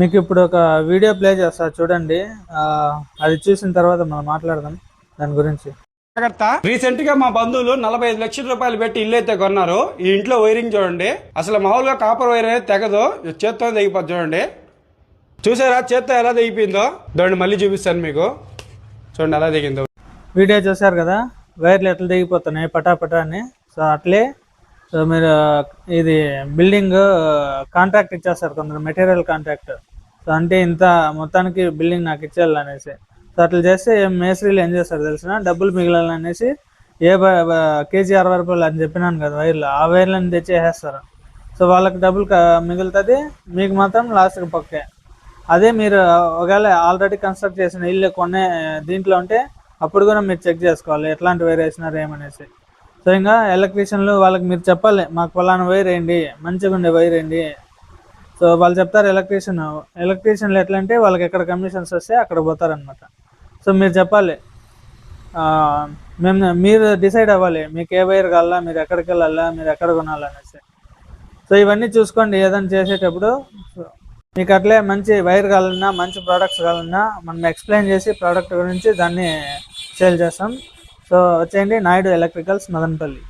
మీకు ఇప్పుడు ఒక వీడియో ప్లే చేస్తా చూడండి. అది చూసిన తర్వాత మనం మాట్లాడదాం దాని గురించి. రీసెంట్ గా మా బంధువులు 45 లక్షల రూపాయలు పెట్టి ఇల్లు అయితే కొన్నారు. ఈ ఇంట్లో వైరింగ్ చూడండి, అసలు మామూలుగా కాపర్ వైర్ అనేది తెగదు, చేత్తో తెగిపోద్ది. చూడండి, చూసారా చేత్తో ఎలా తెగిపోయిందో? దాన్ని మళ్ళీ చూపిస్తాను మీకు, చూడండి ఎలా దిగిందో. వీడియో చూసారు కదా, వైర్లు ఎట్లా దిగిపోతున్నాయి పటాపటా అని. సో అట్లే సో మీరు ఇది బిల్డింగ్ కాంట్రాక్ట్ ఇచ్చేస్తారు కొందరు, మెటీరియల్ కాంట్రాక్ట్. సో అంటే ఇంత మొత్తానికి బిల్డింగ్ నాకు ఇచ్చేయాలనేసి. సో అట్లా చేస్తే మేస్త్రీలు ఏం చేస్తారు తెలిసిన, డబ్బులు మిగిలాలనేసి కేజీ 60 రూపాయలు అని చెప్పినాను కదా వైర్లు, ఆ వైర్లను తెచ్చేసేస్తారు. సో వాళ్ళకి డబ్బులు మిగులుతుంది, మీకు మాత్రం లాస్ట్కి పక్కే. అదే మీరు ఒకవేళ ఆల్రెడీ కన్స్ట్రక్ట్ చేసిన ఇల్లు కొనే దీంట్లో ఉంటే అప్పుడు కూడా మీరు చెక్ చేసుకోవాలి ఎట్లాంటి వైర్ వేసినారు ఏమనేసి. సో ఇంకా ఎలక్ట్రీషియన్లు వాళ్ళకి మీరు చెప్పాలి, మాకు ఫలానా వైర్ వేయండి, మంచిగా ఉండే వైర్ వేయండి. సో వాళ్ళు చెప్తారు ఎలక్ట్రీషియన్లు ఎట్లా అంటే వాళ్ళకి ఎక్కడ కమిషన్స్ వస్తే అక్కడ పోతారనమాట. సో మీరు చెప్పాలి, మీరు డిసైడ్ అవ్వాలి మీకు ఏ వైర్ కావాలా, మీరు ఎక్కడికి వెళ్ళాలా, మీరు ఎక్కడ కొనాలనేసి. సో ఇవన్నీ చూసుకోండి ఏదైనా చేసేటప్పుడు. మీకు అట్లే మంచి వైర్ కావాలన్నా, మంచి ప్రోడక్ట్స్ కావాలన్నా మనం ఎక్స్ప్లెయిన్ చేసి ప్రోడక్ట్ గురించి దాన్ని సేల్ చేస్తాం. సో వచ్చేయండి, నాయుడు ఎలక్ట్రికల్స్, మదనపల్లి.